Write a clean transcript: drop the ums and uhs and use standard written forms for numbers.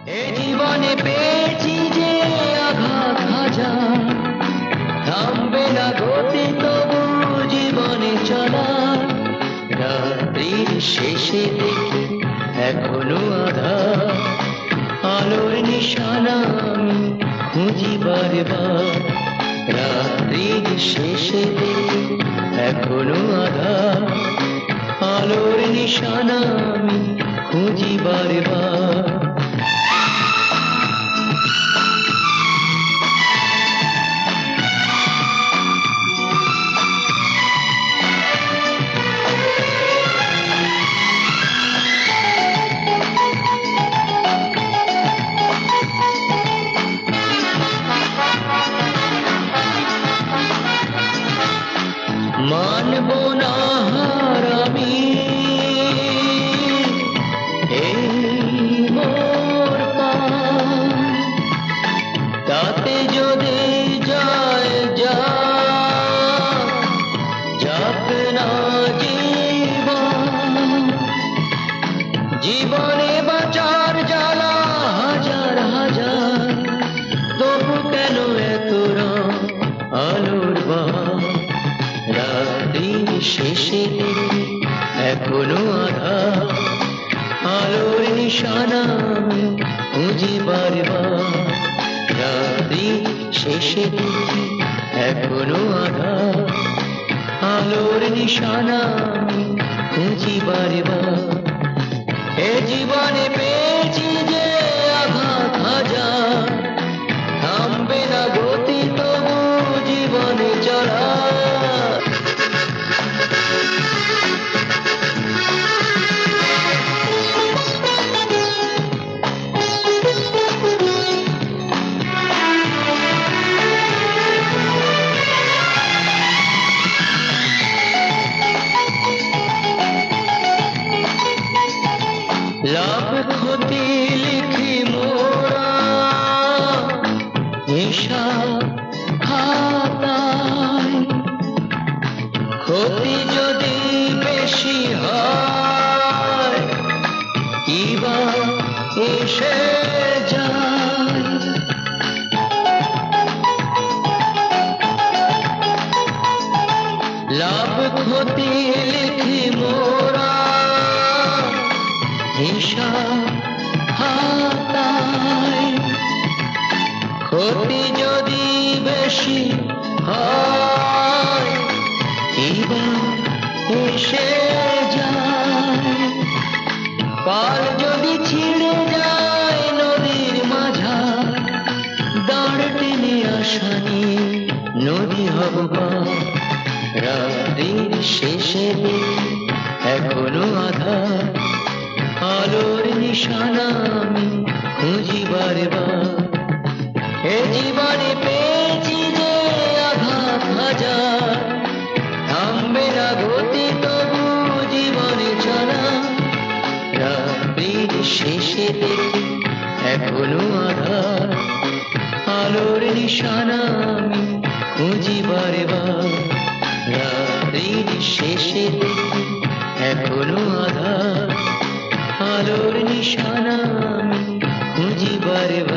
এ জীবনে পেয়েছি যে আঘাত হাজার, থামবে না গতি তবু জীবনে চলা। রাত্রির শেষে দেখি এখনো আধার, আলোর নিশানা আমি খুঁজি বারবার। রাত্রির শেষে দেখি এখনো আধার, আলোর নিশানা আমি খুঁজি বারবার। মানব না হার আমি এই মোর পান, তাতে যদি যায় যাক না জীবন। জীবনে বাঁচার জ্বালা হাজার হাজার, তবু কেন এত রং আলোর বাহার। রাত্রির শেষে দেখি এখনো আধার, আলোর নিশানা আমি খুঁজি বারবার। রাত্রির শেষে দেখি এখনো আধার, আলোর নিশানা আমি খুঁজি বারবার। এ জীবনে পেয়েছি যে আঘাত হাজার, থামবে না গতি তবু জীবনে চলা। লাভ ক্ষতি লিখি মোরা হিসাব খাতায়, ক্ষতি যদি বেশি হয় কিবা এসে যায়। লাভ ক্ষতি লিখি মোরা হিসাব খাতায়, ক্ষতি যদি বেশি হয় কিবা এসে যায়। পাল যদি ছিঁড়ে যায় নদীর মাঝার, দাঁড় টেনে আসা নিয়ে নদী হব পার। রাত্রির শেষে দেখি এখনো আধার, আলোর নিশানা আমি খুঁজি বারবার। এ জীবনে পেয়েছি যে আঘাত হাজার, থামবে না গতি তবু জীবনে চলা। রাত্রির শেষে দেখি এখনো আধার, আলোর নিশানা আমি খুঁজি বারবার। রাত্রির শেষে দেখি এখনো আধার, আলোর নিশানা আমি খুঁজি বারবার।